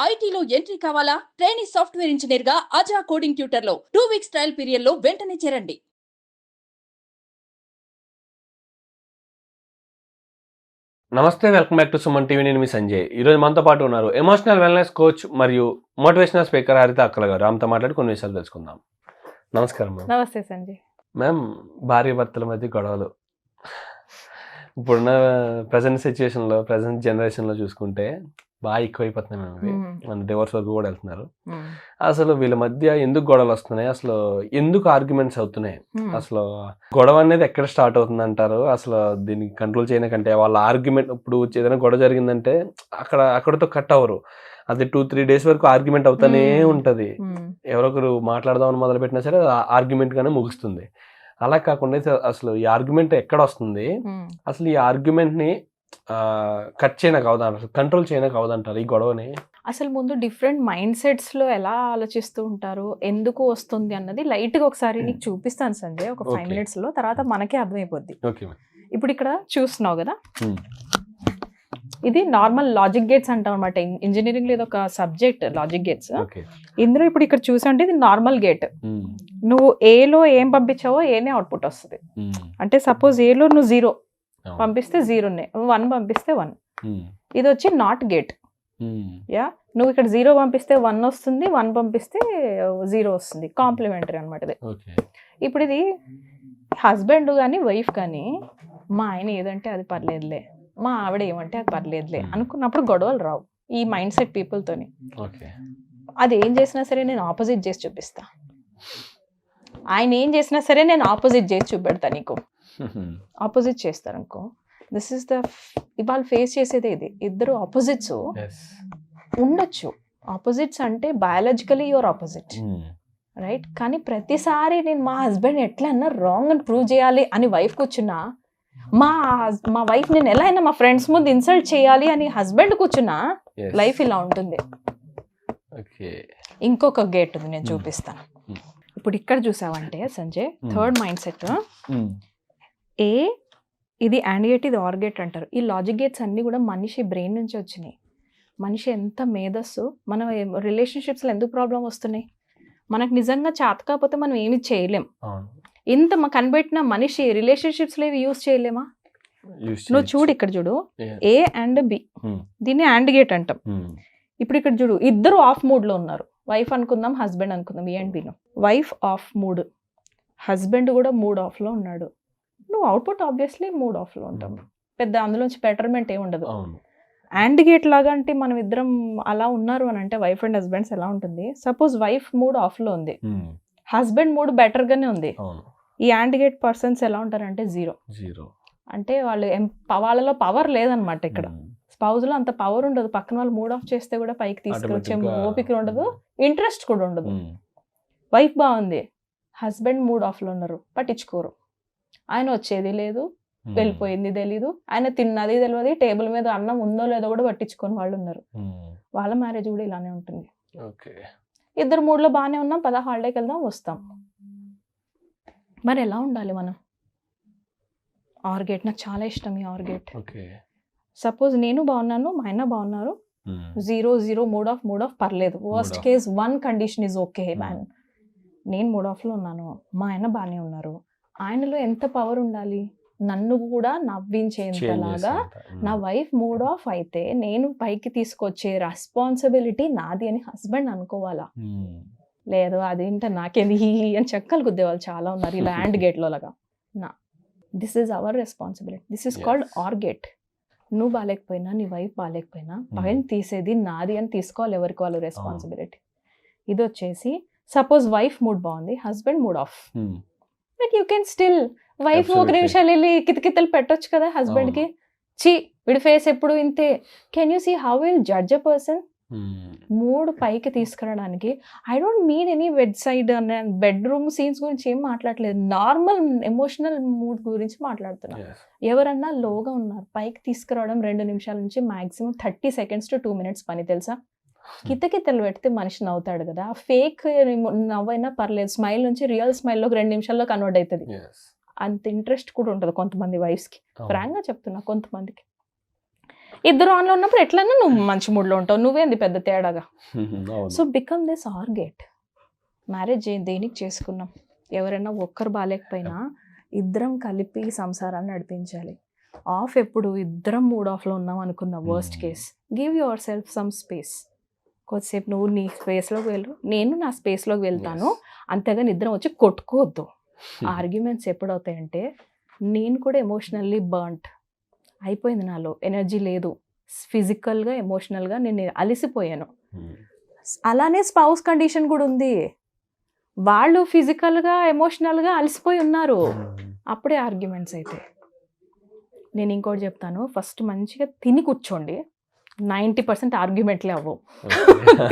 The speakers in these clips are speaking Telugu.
ఐటీలో ఎంట్రీ కావాలా? ట్రైనీ సాఫ్ట్వేర్ ఇంజనీర్ గా అజా కోడింగ్ ట్యూటర్ లో 2 వీక్స్ ట్రయల్ పీరియడ్ లో వెంటనే చేరండి. నమస్తే, welcome back to Suman TV. నేను మీ సంజయ్. ఈరోజు మనతో పాటు ఉన్నారు ఎమోషనల్ వెల్నెస్ కోచ్ మరియు మోటివేషనల్ స్పీకర్ హరిత అక్కల గారు. ఆమెతో మాట్లాడి కొన్ని విషయాలు తెలుసుకుందాం. నమస్కారం మ్యామ్. నమస్తే సంజయ్. మ్యామ్, భార్య భర్తల మధ్య గొడవలు ఇప్పుడున్న ప్రజెంట్ సిచ్యువేషన్లో, ప్రజెంట్ జనరేషన్లో చూసుకుంటే బాగా ఎక్కువైపోతున్నాయి మ్యామ్. ఇవి మన డివోర్స్ వరకు కూడా వెళ్తున్నారు. అసలు వీళ్ళ మధ్య ఎందుకు గొడవలు వస్తున్నాయి, అసలు ఎందుకు ఆర్గ్యుమెంట్స్ అవుతున్నాయి, అసలు గొడవ అనేది ఎక్కడ స్టార్ట్ అవుతుంది అంటారు? అసలు దీన్ని కంట్రోల్ చేయడానికంటే వాళ్ళ ఆర్గ్యుమెంట్, ఇప్పుడు ఏదైనా గొడవ జరిగిందంటే అక్కడతో కట్ అవ్వరు, అది 2-3 days వరకు ఆర్గ్యుమెంట్ అవుతానే ఉంటది. ఎవరొకరు మాట్లాడదామని మొదలు పెట్టినా సరే ఆర్గ్యుమెంట్ గానే ముగుస్తుంది. అలా కాకుండా అసలు ఈ ఆర్గ్యుమెంట్ ఎక్కడ వస్తుంది, అసలు ఈ ఆర్గ్యుమెంట్ ని కట్ చేయడానికి అవదంటారు, కంట్రోల్ చేయడానికి అవదంటారు ఈ గొడవని? అసలు ముందు డిఫరెంట్ మైండ్ సెట్స్ లో ఎలా ఆలోచిస్తూ ఉంటారు, ఎందుకు వస్తుంది అన్నది లైట్ గా ఒకసారి నీకు చూపిస్తాను సంజయ్, ఒక 5 minutes లో. తర్వాత మనకే అర్థమైపోద్ది. ఇప్పుడు ఇక్కడ చూస్తున్నావు కదా, ఇది నార్మల్ లాజిక్ గేట్స్ అంటాం అనమాట. ఇంజనీరింగ్ లో ఒక సబ్జెక్ట్ లాజిక్ గేట్స్. ఇందులో ఇప్పుడు ఇక్కడ చూసంటే ఇది నార్మల్ గేట్. నువ్వు ఏలో ఏం పంపించావో ఏనే అవుట్పుట్ వస్తుంది. అంటే సపోజ్ ఏలో నువ్వు 0 పంపిస్తే 0నే, 1 పంపిస్తే 1. ఇది వచ్చి నాట్ గేట్. యా, నువ్వు ఇక్కడ 0 పంపిస్తే 1 వస్తుంది, 1 పంపిస్తే 0 వస్తుంది. కాంప్లిమెంటరీ అనమాట ఇది. ఇప్పుడు ఇది హస్బెండ్ కానీ వైఫ్ కానీ, మా ఆయన ఏదంటే అది పర్లేదులే, మా ఆవిడ ఏమంటే అది పర్లేదులే అనుకున్నప్పుడు గొడవలు రావు ఈ మైండ్ సెట్ పీపుల్తోని. అది ఏం చేసినా సరే నేను ఆపోజిట్ చేసి చూపిస్తా, ఆయన ఏం చేసినా సరే నేను ఆపోజిట్ చేసి చూపెడతా. నీకు ఆపోజిట్ చేస్తారు అనుకో, దిస్ ఇస్ ద ఇవాళ ఫేస్ చేసేదే ఇది. ఇద్దరు ఆపోజిట్స్ ఉండొచ్చు. ఆపోజిట్స్ అంటే బయాలజికలీ యువర్ ఆపోజిట్, రైట్? కానీ ప్రతిసారి నేను మా హస్బెండ్ ఎట్లా అన్నా రాంగ్ అని ప్రూవ్ చేయాలి అని వైఫ్ కూర్చున్నా, మా వైఫ్ నేను ఎలా అయినా మా ఫ్రెండ్స్ ముందు ఇన్సల్ట్ చేయాలి అని హస్బెండ్ కూర్చున్నా, లైఫ్ ఇలా ఉంటుంది. ఇంకొక గేట్ ఉంది, నేను చూపిస్తాను. ఇప్పుడు ఇక్కడ చూసావంటే సంజయ్, థర్డ్ మైండ్ సెట్ ఏ, ఇది యాండ్ గేట్, ఇది ఆర్ గేట్ అంటారు. ఈ లాజిక్ గేట్స్ అన్ని కూడా మనిషి బ్రెయిన్ నుంచి వచ్చినాయి. మనిషి ఎంత మేధస్సు, మన రిలేషన్షిప్స్లో ఎందుకు ప్రాబ్లం వస్తున్నాయి? మనకు నిజంగా చేత కాకపోతే మనం ఏమి చేయలేం. ఇంత కనిపెట్టిన మనిషి రిలేషన్షిప్స్ లో యూజ్ చేయలేమా? నువ్వు చూడు, ఇక్కడ చూడు, ఏ అండ్ బి, దీన్ని యాండ్ గేట్ అంటాం. ఇప్పుడు ఇక్కడ చూడు, ఇద్దరు ఆఫ్ మూడ్ లో ఉన్నారు. వైఫ్ అనుకుందాం, హస్బెండ్ అనుకుందాం. ఏ and below wife of mood, husband కూడా మూడ్ ఆఫ్ లో ఉన్నాడు. నువ్వు అవుట్పుట్ ఆబ్వియస్లీ మూడ్ ఆఫ్ లో ఉంటాం. పెద్ద అందులోంచి బెటర్మెంట్ ఏమి ఉండదు. యాండ్ గేట్ లాగా అంటే మనం ఇద్దరం అలా ఉన్నారు అని అంటే వైఫ్ అండ్ హస్బెండ్స్ ఎలా ఉంటుంది? సపోజ్ వైఫ్ మూడ్ ఆఫ్ లో ఉంది, హస్బెండ్ మూడ్ బెటర్ గానే ఉంది. ఈ యాండ్ గేట్ పర్సన్స్ ఎలా ఉంటారంటే 0. అంటే వాళ్ళలో పవర్ లేదనమాట. ఇక్కడ స్పౌజ్ లో అంత పవర్ ఉండదు. పక్కన వాళ్ళు మూడ్ ఆఫ్ చేస్తే కూడా పైకి తీసుకొచ్చే ఓపిక ఉండదు, ఇంట్రెస్ట్ కూడా ఉండదు. వైఫ్ బాగుంది, హస్బెండ్ మూడ్ ఆఫ్ లో ఉన్నారు, పట్టించుకోరు. ఆయన వచ్చేది లేదు, వెళ్ళిపోయింది తెలీదు, ఆయన తిన్నది తెలియదు, టేబుల్ మీద అన్నం ఉందో లేదో కూడా పట్టించుకొని వాళ్ళు ఉన్నారు. వాళ్ళ మ్యారేజ్ కూడా ఇలానే ఉంటుంది. ఇద్దరు మూడ్లో బాగానే ఉన్నాం, హాలిడేకి వెళ్దాం, వస్తాం. మరి ఎలా ఉండాలి మనం? ఆర్ గేట్ నాకు చాలా ఇష్టం. ఈ ఆర్ గేట్, సపోజ్ నేను బాగున్నాను, మా ఆయన బాగున్నారు, 0 మూడ్ ఆఫ్ పర్లేదు. Worst case 1 condition is okay man. నేను మూడ్ ఆఫ్ లో ఉన్నాను, మా ఆయన బాగానే ఉన్నారు. ఆయనలో ఎంత పవర్ ఉండాలి? నన్ను కూడా నవ్వించేంతలాగా నా వైఫ్ మూడ్ ఆఫ్ అయితే నేను పైకి తీసుకొచ్చే రెస్పాన్సిబిలిటీ నాది అని హస్బెండ్ అనుకోవాలా? లేదు అదేంట నాకేంది అని చెక్కలు గుద్దేవాళ్ళు చాలా ఉన్నారు ఈ ల్యాండ్ గేట్లో లాగా. This is our responsibility, this is called R gate. నువ్వు బాగాలేకపోయినా, నీ వైఫ్ బాగాలేకపోయినా పైన తీసేది నాది అని తీసుకోవాలి, ఎవరికి వాళ్ళు రెస్పాన్సిబిలిటీ. ఇది వచ్చేసి సపోజ్ వైఫ్ మూడ్ బాగుంది, husband mood of, but you can still wife ఒక నిమిషాలు వెళ్ళి కితకితలు పెట్టొచ్చు కదా హస్బెండ్ కి. చీ వీడి ఫేస్ ఎప్పుడు ఇంతే. Can you see how will judge a person? Mood పైకి తీసుకురావడానికి I don't mean any bed side bedroom scenes గురించి ఏం మాట్లాడలేదు, నార్మల్ ఎమోషనల్ మూడ్ గురించి మాట్లాడుతున్నా. ఎవరన్నా లోగా ఉన్నారు, పైకి తీసుకురావడం 2 నిమిషాల నుంచి మాక్సిమం 30 seconds to 2 minutes పని తెలుసా? కితకితలు పెడితే మనిషి నవ్వుతాడు కదా, ఫేక్ నవ్వైనా పర్లేదు, స్మైల్ నుంచి రియల్ స్మైల్లో 2 నిమిషాల్లో కన్వర్ట్ అవుతుంది. అంత ఇంట్రెస్ట్ కూడా ఉంటుంది కొంతమంది వైఫ్స్కి, ఫ్రాంక్గా చెప్తున్నా కొంతమందికి. ఇద్దరు ఆన్లో ఉన్నప్పుడు ఎట్లన్నా నువ్వు మంచి మూడ్లో ఉంటావు, నువ్వేంది పెద్ద తేడాగా. అవును. So become this OR gate. Marriage దేనికి చేసుకున్నాం? ఎవరైనా ఒక్కరు బాగాలేకపోయినా ఇద్దరం కలిపి సంసారాన్ని నడిపించాలి. ఆఫ్ ఎప్పుడు ఇద్దరం మూడ్ ఆఫ్లో ఉన్నాం అనుకున్న worst case, give your self some space. కొద్దిసేపు నువ్వు నీ స్పేస్లోకి వెళ్ళు, నేను నా స్పేస్లోకి వెళ్తాను, అంతేగాని ఇద్దరం వచ్చి కొట్టుకోవద్దు. ఆర్గ్యుమెంట్స్ ఎప్పుడవుతాయంటే నేను కూడా ఎమోషనల్లీ బర్న్ట్ అయిపోయింది, నాలో ఎనర్జీ లేదు, ఫిజికల్గా ఎమోషనల్గా నేను అలసిపోయాను. అలానే స్పౌస్ కండిషన్ కూడా ఉంది, వాళ్ళు ఫిజికల్గా ఎమోషనల్గా అలసిపోయి ఉన్నారు, అప్పుడే ఆర్గ్యుమెంట్స్ అయితే. నేను ఇంకోటి చెప్తాను, ఫస్ట్ మంచిగా తిని కూర్చోండి, 90% ఆర్గ్యుమెంట్లే అవ్వవు.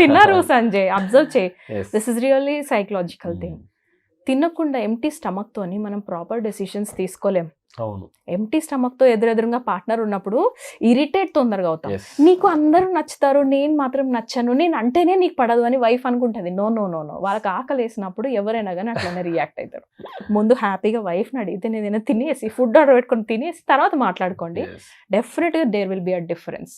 తిన్నారు సంజయ్, అబ్జర్వ్ చేయి, this is really psychological thing. తినకుండా ఎంటీ స్టమక్తోని మనం ప్రాపర్ డెసిషన్స్ తీసుకోలేం. అవును. ఎంటీ స్టమక్తో ఎదురెదురుగా పార్ట్నర్ ఉన్నప్పుడు ఇరిటేట్ తొందరగా అవుతాం. నీకు అందరూ నచ్చుతారు, నేను మాత్రం నచ్చను, నేను అంటేనే నీకు పడదు అని వైఫ్ అనుకుంటుంది. నో నో నో నో, వాళ్ళకి ఆకలి వేసినప్పుడు ఎవరైనా కానీ అట్లనే రియాక్ట్ అవుతారు. ముందు హ్యాపీగా వైఫ్ని అడిగితే నేను తినేసి ఫుడ్ ఆర్డర్ పెట్టుకొని తినేసి తర్వాత మాట్లాడుకోండి, డెఫినెట్గా there will be a difference.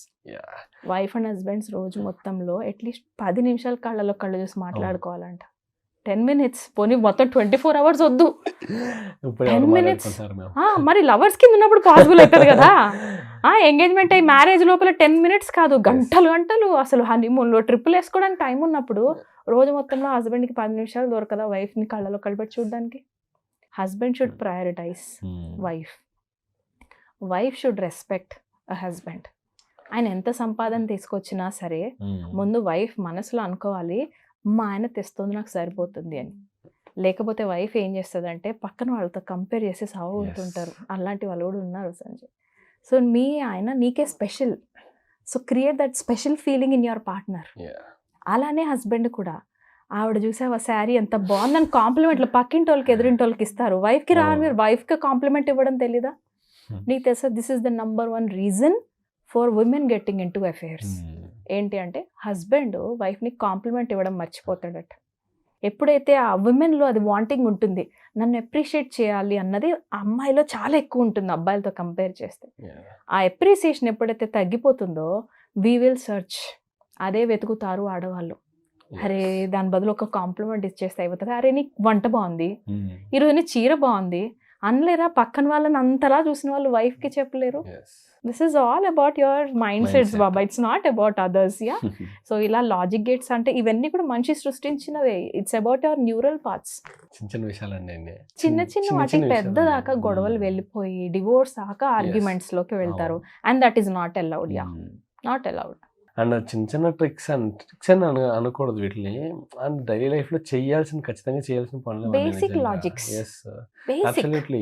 Wife and husbands రోజు మొత్తంలో అట్లీస్ట్ 10 నిమిషాలు కళ్ళలో కళ్ళు చూసి మాట్లాడుకోవాలంట. 10 minutes, పోనీ మొత్తం 24 hours వద్దు, 10 minutes. మరి లవర్స్ కింద ఉన్నప్పుడు పాసిబుల్ అవుతుంది కదా. ఎంగేజ్మెంట్ అయ్యి మ్యారేజ్ లోపల 10 minutes కాదు, గంటలు గంటలు అసలు హనీమూన్లో ట్రిప్పులు వేసుకోవడానికి టైం ఉన్నప్పుడు రోజు మొత్తంలో హస్బెండ్కి 10 నిమిషాలు దొరకదా వైఫ్ని కళ్ళలో కలిపెట్టి చూడడానికి? Husband should prioritise wife, wife should respect a husband. ఆయన ఎంత సంపాదన తీసుకొచ్చినా సరే ముందు వైఫ్ మనసులో అనుకోవాలి, మా ఆయన తెస్తుంది నాకు సరిపోతుంది అని. లేకపోతే వైఫ్ ఏం చేస్తుందంటే పక్కన వాళ్ళతో కంపేర్ చేసి సాగుతుంటారు. అలాంటి వాళ్ళు కూడా ఉన్నారు సంజయ్. సో మీ ఆయన నీకే special, so create that special feeling in your partner. అలానే హస్బెండ్ కూడా, ఆవిడ చూసావా శారీ ఎంత బాగుందని కాంప్లిమెంట్లు పక్కింటి వాళ్ళకి ఎదురింటి వాళ్ళకి ఇస్తారు, వైఫ్కి రావాలి, మీరు వైఫ్కి కాంప్లిమెంట్ ఇవ్వడం తెలీదా? నీకు తెలుసా, this is the number 1 reason for women getting in to affairs. ఏంటి అంటే హస్బెండ్ వైఫ్ని కాంప్లిమెంట్ ఇవ్వడం మర్చిపోతాడట. ఎప్పుడైతే ఆ ఉమెన్లో అది వాంటింగ్ ఉంటుంది, నన్ను అప్రిషియేట్ చేయాలి అన్నది అమ్మాయిలో చాలా ఎక్కువ ఉంటుంది అబ్బాయిలతో కంపేర్ చేస్తే. ఆ అప్రిసియేషన్ ఎప్పుడైతే తగ్గిపోతుందో వీ విల్ సర్చ్, అదే వెతుకుతారు ఆడవాళ్ళు. అరే దాని బదులు ఒక కాంప్లిమెంట్ ఇచ్చేస్తే అయిపోతుంది, అరే నీకు వంట బాగుంది, ఈరోజు నీ చీర బాగుంది అనలేరా? పక్కన వాళ్ళని అంతలా చూసిన వాళ్ళు వైఫ్కి చెప్పలేరు. This is all about your mindsets బాబా, it's not about others. Yeah, so ఇలా లాజిక్ గేట్స్ అంటే ఇవన్నీ కూడా మనిషి సృష్టించినవే. It's about your neural parts. చిన్న చిన్న వాటికి పెద్ద దాకా గొడవలు వెళ్ళిపోయి డివోర్స్ దాకా ఆర్గ్యుమెంట్స్ లోకి వెళ్తారు. And that is not allowed. Yeah, not allowed. And చిన్న చిన్న ట్రిక్స్ అని అనకూడదు వీటిని, అండ్ డైలీ లైఫ్ లో ఖచ్చితంగా చేయాల్సిన పనులు, బేసిక్ లాజిక్స్. అబ్సల్యూట్లీ.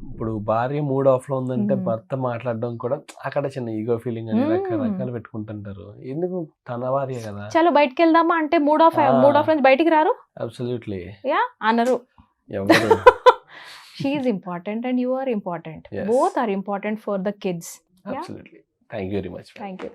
ఇప్పుడు భార్య మూడ్ ఆఫ్ లో ఉందంటే భర్త మాట్లాడడం కూడా అక్కడ చిన్న ఈగో ఫీలింగ్ అని రకరకాలు పెట్టుకుంటుంటారు. ఎందుకు, తన భార్య కదా. చలో బయటకు వెళ్దామా అంటే మూడ్ ఆఫ్ నుంచి బయటికి రారు. అబ్సల్యూట్లీ. యా అనరు. ఎవరు she is important and you are important. Both are important for the kids. Absolutely. Thank you very much. Thank you.